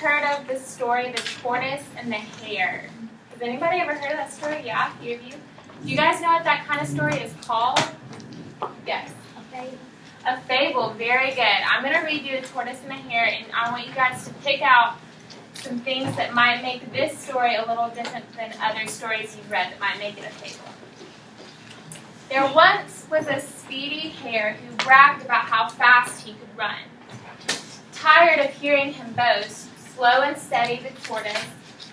heard of the story The Tortoise and the Hare? Has anybody ever heard of that story? Yeah, a few of you. Do you guys know what that kind of story is called? Yes. A fable. A fable. Very good. I'm going to read you The Tortoise and the Hare, and I want you guys to pick out some things that might make this story a little different than other stories you've read that might make it a fable. There once was a speedy hare who bragged about how fast he could run. Tired of hearing him boast, Slow and Steady the tortoise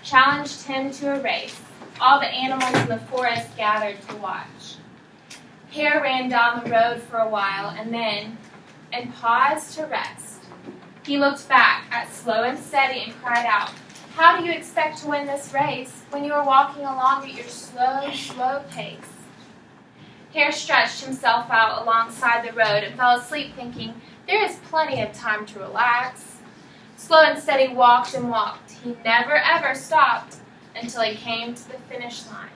challenged him to a race. All the animals in the forest gathered to watch. Hare ran down the road for a while and paused to rest. He looked back at Slow and Steady and cried out, "How do you expect to win this race when you are walking along at your slow, slow pace?" Hare stretched himself out alongside the road and fell asleep thinking, "There is plenty of time to relax." Slow and Steady walked and walked. He never ever stopped until he came to the finish line.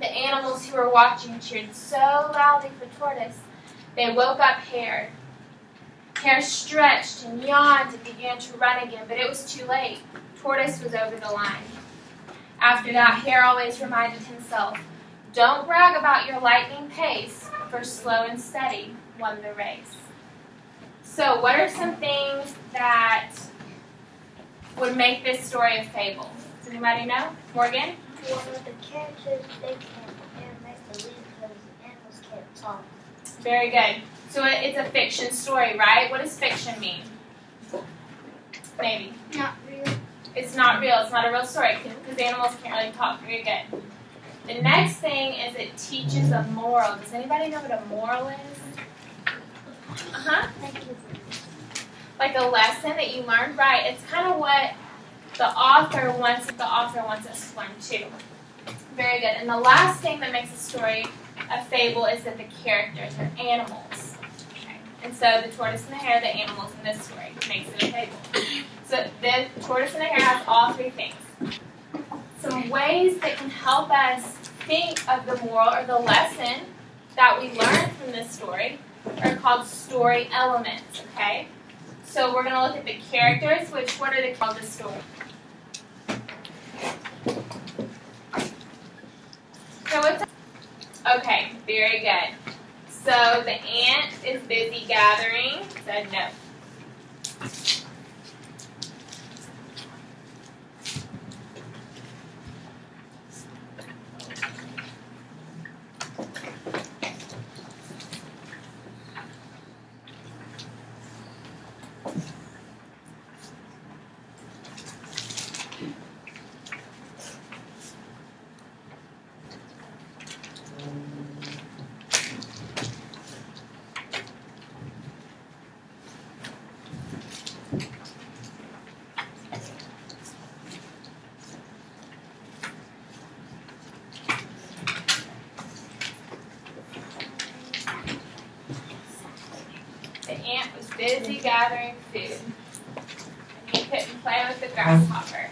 The animals who were watching cheered so loudly for Tortoise, they woke up Hare. Hare stretched and yawned and began to run again, but it was too late. Tortoise was over the line. After that, Hare always reminded himself, "Don't brag about your lightning pace, for Slow and Steady won the race." So what are some things that would make this story a fable? Does anybody know? Morgan? Well, the characters, they can't make believe because the animals can't talk. Very good. So it's a fiction story, right? What does fiction mean? Maybe. Not real. It's not real. It's not a real story because animals can't really talk. Very good. The next thing is it teaches a moral. Does anybody know what a moral is? Uh-huh. Like a lesson that you learned, right? It's kind of what the author wants us to learn too. Very good. And the last thing that makes a story a fable is that the characters are animals. Okay. And so the tortoise and the hare, the animals in this story, makes it a fable. So the tortoise and the hare has all three things. Some ways that can help us think of the moral or the lesson that we learned from this story are called story elements, okay? So we're going to look at the characters, what are they called in the story? So what's okay, very good. So the ant is busy gathering, said no. The ant was busy gathering food, and he couldn't play with the grasshopper.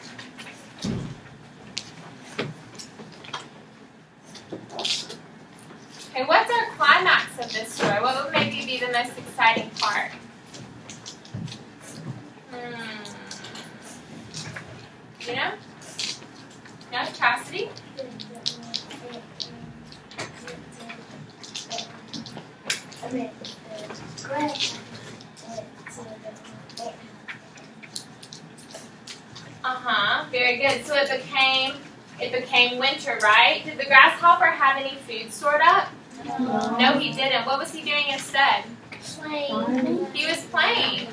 Okay, what's our climax of this story? What would maybe be the most exciting part? You know? No? Chastity? Very good. So it became winter, right? Did the grasshopper have any food stored up? No, he didn't. What was he doing instead? Playing. He was playing.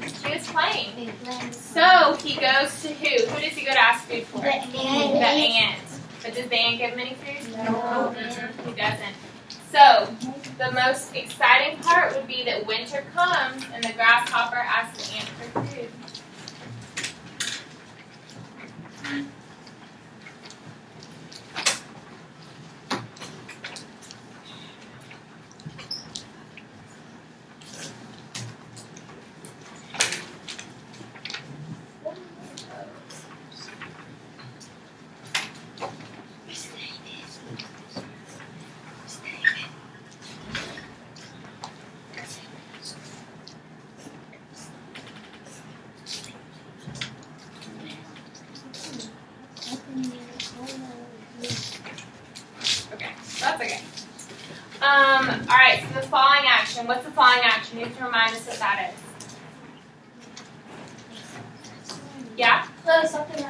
So he goes to who? Who does he go to ask food for? The ant. The ant. But does the ant give him any food? No. He doesn't. So the most exciting part would be that winter comes and the grasshopper asks the ant for food. All right, so the falling action. What's the falling action? You have to remind us what that is. Yeah? Something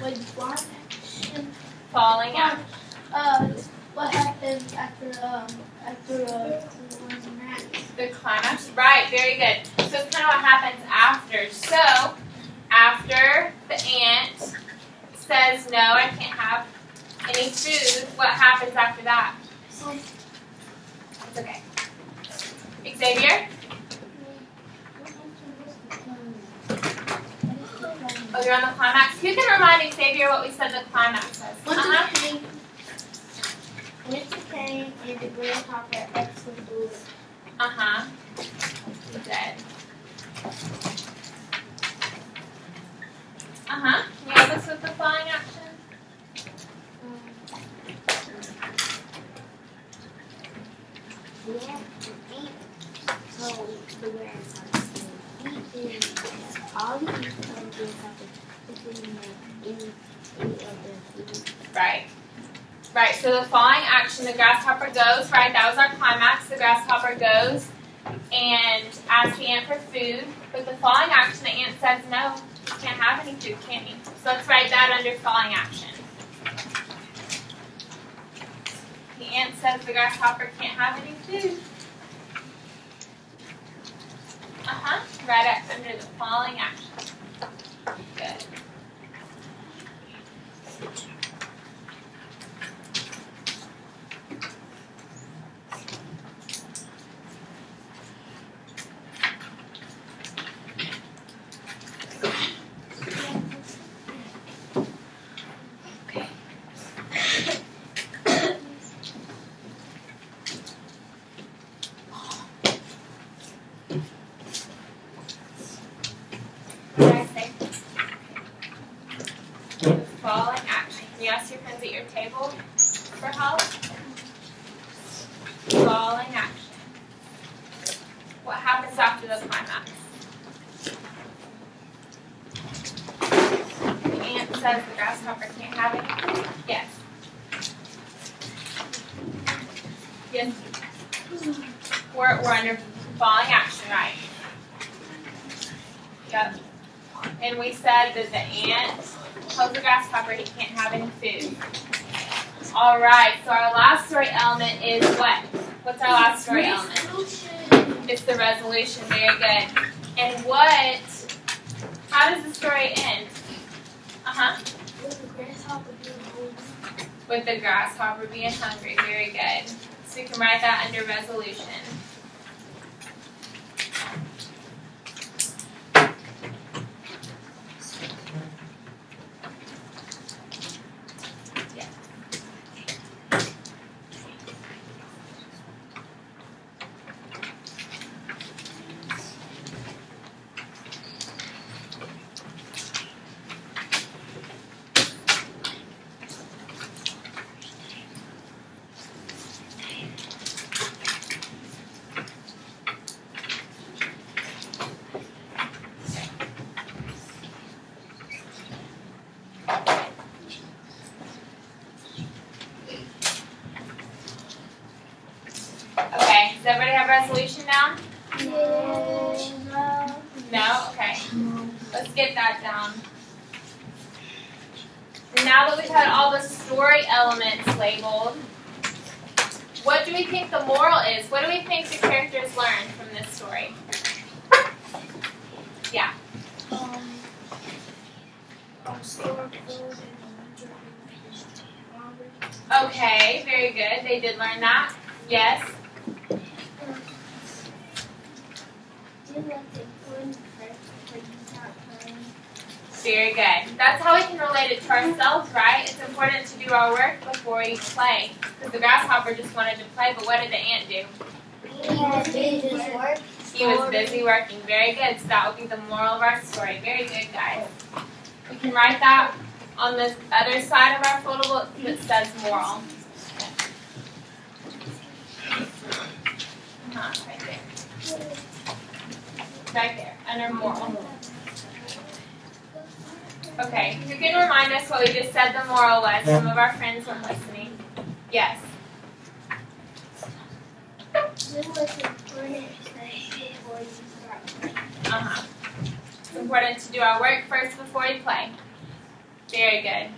with falling action. Falling action. What happens after The climax. Right, very good. So it's kind of what happens after. So, after the ant says, no, I can't have any food, what happens after that? It's okay. Xavier? Oh, you're on the climax. Who can remind Xavier what we said the climax was? Winter came and the grasshopper ate some food. He did. Can you help us with the falling action? We have to eat so the grasshopper can eat all the grasshopper in any of their food. Right. Right, so the falling action, the grasshopper goes, right, that was our climax, the grasshopper goes and asks the ant for food, but the falling action, the ant says, no, you can't have any food, can you? So let's write that under falling action. The ant says the grasshopper can't have any food. Write it under the falling action. Good. Falling action. Can you ask your friends at your table for help? Falling action. What happens after the climax? The ant says the grasshopper can't have it. Yes. Yes. We're under falling action, right? Yep. And we said that the ant tells the grasshopper he can't have any food. All right, so our last story element is what? What's our last story element? It's the resolution. Very good. And how does the story end? With the grasshopper being hungry. With the grasshopper being hungry. Very good. So you can write that under resolution. Okay, does everybody have resolution down? No? Okay. Let's get that down. Now that we've had all the story elements labeled, what do we think the moral is? What do we think the characters learned from this story? Yeah. Okay, very good. They did learn that. Yes. Very good. That's how we can relate it to ourselves, right? It's important to do our work before we play. Because the grasshopper just wanted to play, but what did the ant do? He was busy working. Very good. So that will be the moral of our story. Very good, guys. We can write that on the other side of our photo book that says moral. Right there. Right there, under moral. Okay, who can remind us what we just said the moral was? Some of our friends weren't listening. Yes. do what's important first before you start playing. It's important to do our work first before we play. Very good.